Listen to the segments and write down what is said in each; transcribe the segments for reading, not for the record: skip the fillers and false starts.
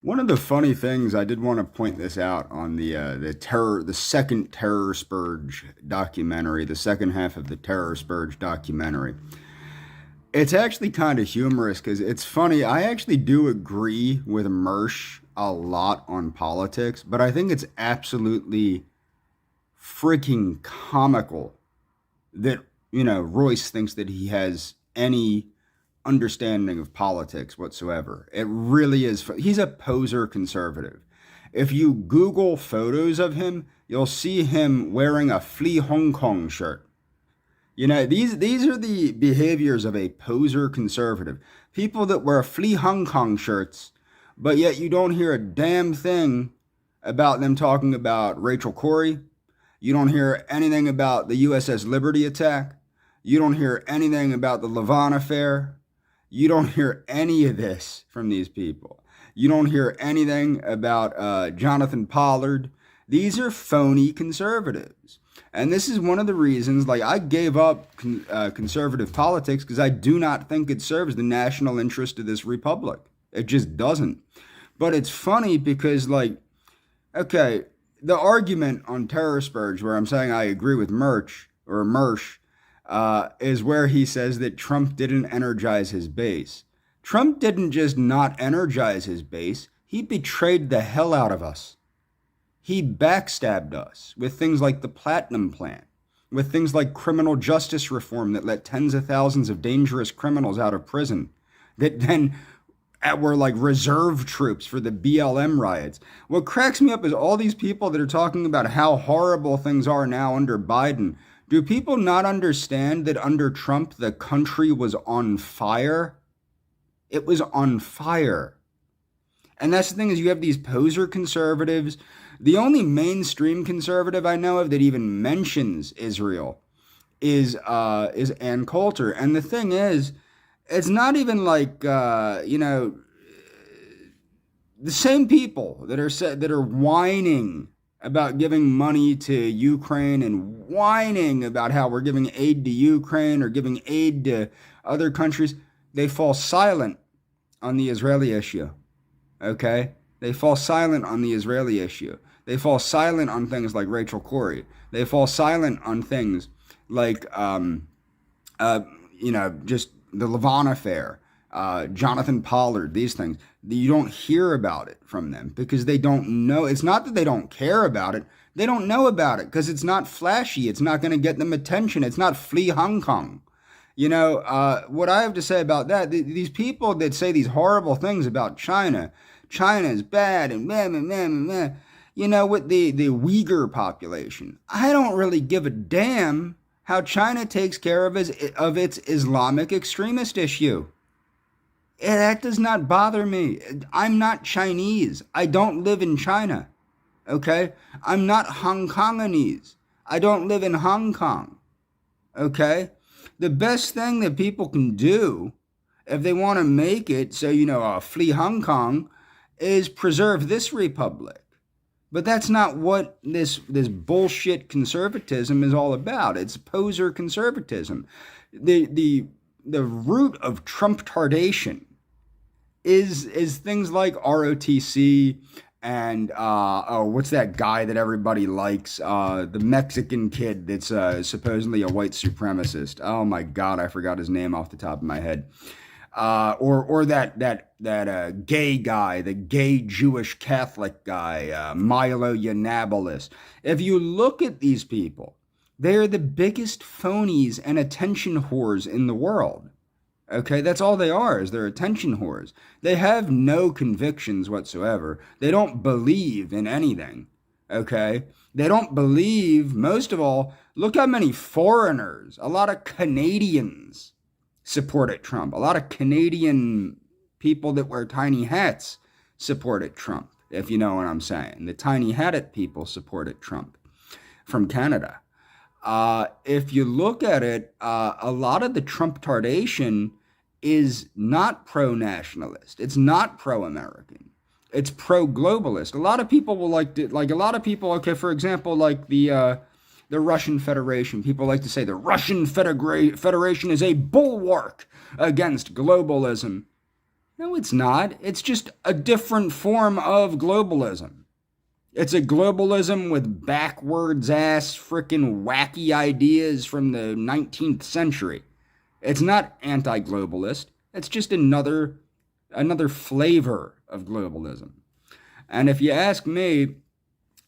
One of the funny things I did want to point this out on the second Terror Spurge documentary, the second half of the Terror Spurge documentary. It's actually kind of humorous because it's funny. I actually do agree with Mersch a lot on politics, but I think it's absolutely freaking comical that Royce thinks that he has any understanding of politics whatsoever. It really is. He's a poser conservative. If you Google photos of him, you'll see him wearing a Flee Hong Kong shirt. These are the behaviors of a poser conservative. People that wear Flee Hong Kong shirts, but yet you don't hear a damn thing about them talking about Rachel Corrie. You don't hear anything about the USS Liberty attack. You don't hear anything about the Lavon affair. You don't hear any of this from these people. You don't hear anything about Jonathan Pollard. These are phony conservatives. And this is one of the reasons, like, I gave up conservative politics because I do not think it serves the national interest of this republic. It just doesn't. But it's funny because, like, okay, the argument on Terror Spurge, where I'm saying I agree with Mersch, is where he says that Trump didn't energize his base. Trump didn't just not energize his base, he betrayed the hell out of us. He backstabbed us with things like the Platinum Plan, with things like criminal justice reform that let tens of thousands of dangerous criminals out of prison, that then were like reserve troops for the BLM riots. What cracks me up is all these people that are talking about how horrible things are now under Biden. Do people not understand that under Trump, the country was on fire? It was on fire. And that's the thing, is you have these poser conservatives. The only mainstream conservative I know of that even mentions Israel is Ann Coulter. And the thing is, it's not even like the same people that are whining about giving money to Ukraine and whining about how we're giving aid to Ukraine or giving aid to other countries. They fall silent on the Israeli issue. Okay? They fall silent on the Israeli issue. They fall silent on things like Rachel Corrie. They fall silent on things like, just the Lavon affair, Jonathan Pollard, these things. You don't hear about it from them because they don't know. It's not that they don't care about it. They don't know about it because it's not flashy. It's not going to get them attention. It's not Flee Hong Kong. What I have to say about that, these people that say these horrible things about China is bad and meh, meh, meh, meh. With the Uyghur population, I don't really give a damn how China takes care of its Islamic extremist issue. That does not bother me. I'm not Chinese. I don't live in China. Okay? I'm not Hong Kongese. I don't live in Hong Kong. Okay? The best thing that people can do if they want to make it so, flee Hong Kong is preserve this republic. But that's not what this bullshit conservatism is all about. It's poser conservatism. The root of Trumptardation is things like ROTC and what's that guy that everybody likes? The Mexican kid that's supposedly a white supremacist. Oh my God, I forgot his name off the top of my head. Or that gay guy, the gay Jewish Catholic guy, Milo Yiannopoulos. If you look at these people, they are the biggest phonies and attention whores in the world. Okay, that's all they are, is they're attention whores. They have no convictions whatsoever. They don't believe in anything. Okay, they don't believe, most of all, look how many foreigners, a lot of Canadians supported Trump. A lot of Canadian people that wear tiny hats supported Trump, if you know what I'm saying. The tiny hatted people supported Trump from Canada. If you look at it, a lot of the Trumptardation is not pro-nationalist. It's not pro-American. It's pro-globalist. A lot of people will okay, for example, like the Russian Federation. People like to say the Russian Federation is a bulwark against globalism. No, it's not. It's just a different form of globalism. It's a globalism with backwards ass freaking wacky ideas from the 19th century. It's not anti-globalist. It's just another flavor of globalism. And if you ask me,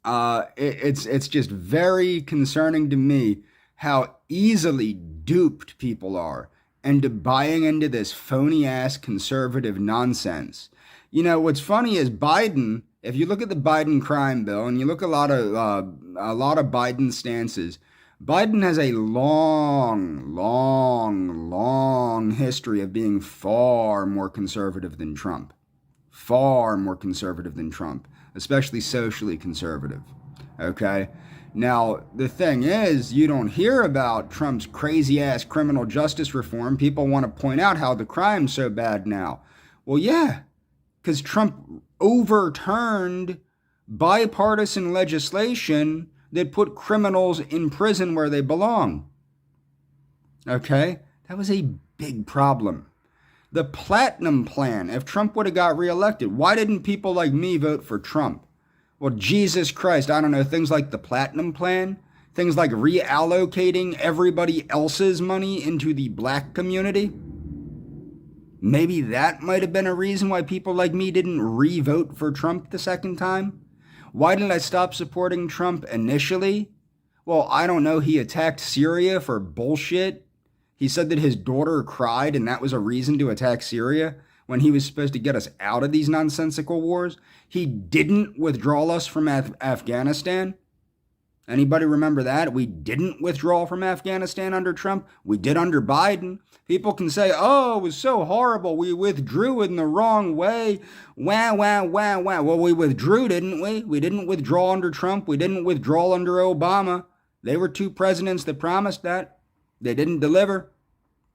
it's just very concerning to me how easily duped people are into buying into this phony ass conservative nonsense. You know what's funny is Biden. If you look at the Biden crime bill and you look at a lot of Biden's stances, Biden has a long history of being far more conservative than Trump. Far more conservative than Trump, especially socially conservative. Okay? Now, the thing is, you don't hear about Trump's crazy ass criminal justice reform. People want to point out how the crime's so bad now. Well, yeah, because Trump overturned bipartisan legislation that put criminals in prison where they belong. Okay? That was a big problem. The Platinum Plan, if Trump would have got reelected, why didn't people like me vote for Trump? Well, Jesus Christ, I don't know, things like the Platinum Plan, things like reallocating everybody else's money into the black community. Maybe that might have been a reason why people like me didn't re-vote for Trump the second time. Why did I stop supporting Trump initially? Well, I don't know. He attacked Syria for bullshit. He said that his daughter cried and that was a reason to attack Syria when he was supposed to get us out of these nonsensical wars. He didn't withdraw us from Afghanistan. Anybody remember that? We didn't withdraw from Afghanistan under Trump. We did under Biden. People can say, oh, it was so horrible. We withdrew in the wrong way. Wah, wah, wah, wah. Well, we withdrew, didn't we? We didn't withdraw under Trump. We didn't withdraw under Obama. They were two presidents that promised that. They didn't deliver.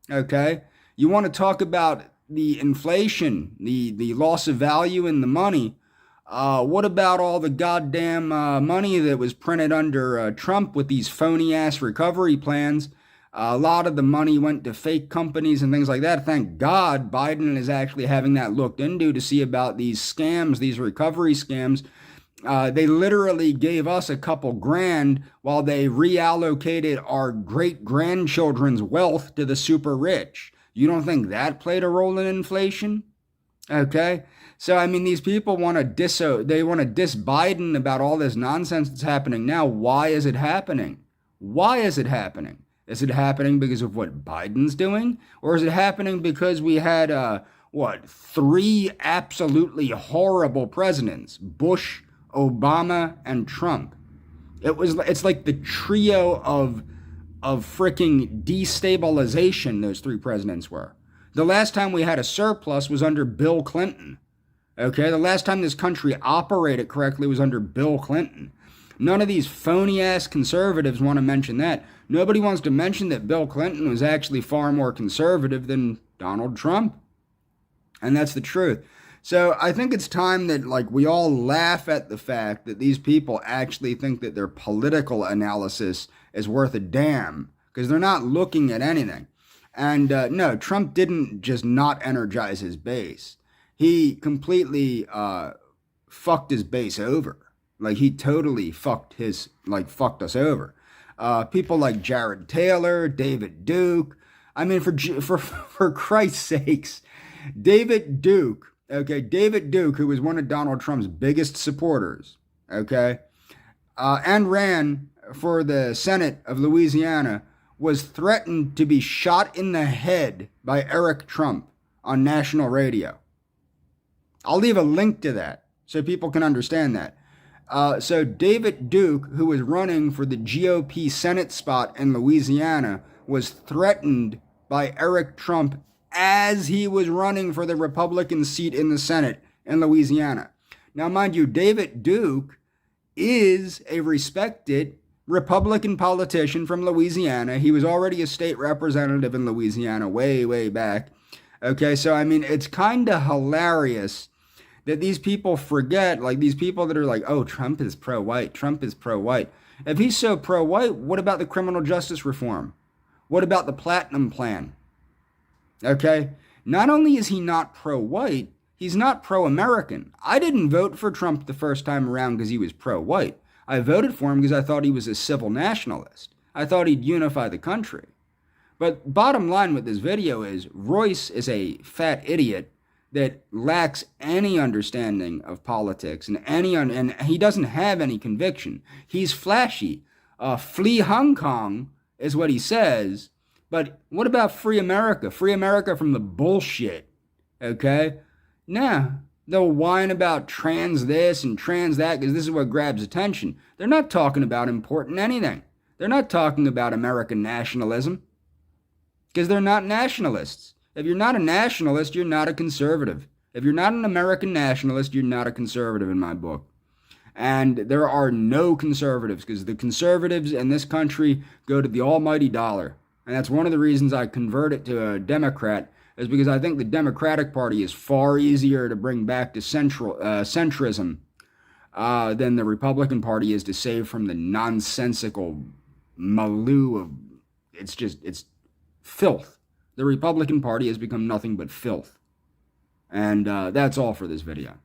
Okay? You want to talk about the inflation, the loss of value in the money. What about all the goddamn money that was printed under Trump with these phony-ass recovery plans? A lot of the money went to fake companies and things like that. Thank God Biden is actually having that looked into to see about these scams, these recovery scams. They literally gave us a couple grand while they reallocated our great-grandchildren's wealth to the super rich. You don't think that played a role in inflation? Okay? So, I mean, these people want to diss Biden about all this nonsense that's happening now. Why is it happening? Why is it happening? Is it happening because of what Biden's doing? Or is it happening because we had, three absolutely horrible presidents? Bush, Obama, and Trump. It's like the trio of freaking destabilization those three presidents were. The last time we had a surplus was under Bill Clinton. Okay, the last time this country operated correctly was under Bill Clinton. None of these phony-ass conservatives want to mention that. Nobody wants to mention that Bill Clinton was actually far more conservative than Donald Trump. And that's the truth. So I think it's time that we all laugh at the fact that these people actually think that their political analysis is worth a damn because they're not looking at anything. And no, Trump didn't just not energize his base. He completely fucked his base over. He totally fucked us over. People like Jared Taylor, David Duke. I mean, for Christ's sakes, David Duke, who was one of Donald Trump's biggest supporters, and ran for the Senate of Louisiana, was threatened to be shot in the head by Eric Trump on national radio. I'll leave a link to that so people can understand that. So David Duke, who was running for the GOP Senate spot in Louisiana, was threatened by Eric Trump as he was running for the Republican seat in the Senate in Louisiana. Now, mind you, David Duke is a respected Republican politician from Louisiana. He was already a state representative in Louisiana way, way back. Okay, so I mean, it's kind of hilarious that these people forget, these people that are like, oh, Trump is pro-white, Trump is pro-white. If he's so pro-white, what about the criminal justice reform? What about the Platinum Plan? Okay? Not only is he not pro-white, he's not pro-American. I didn't vote for Trump the first time around because he was pro-white. I voted for him because I thought he was a civil nationalist. I thought he'd unify the country. But bottom line with this video is Royce is a fat idiot that lacks any understanding of politics and he doesn't have any conviction. He's flashy. Flee Hong Kong is what he says. But what about free America? Free America from the bullshit. Okay? Nah. They'll whine about trans this and trans that because this is what grabs attention. They're not talking about important anything. They're not talking about American nationalism because they're not nationalists. If you're not a nationalist, you're not a conservative. If you're not an American nationalist, you're not a conservative in my book. And there are no conservatives because the conservatives in this country go to the almighty dollar. And that's one of the reasons I converted to a Democrat is because I think the Democratic Party is far easier to bring back to centrism than the Republican Party is to save from the nonsensical milieu of, it's filth. The Republican Party has become nothing but filth. And that's all for this video.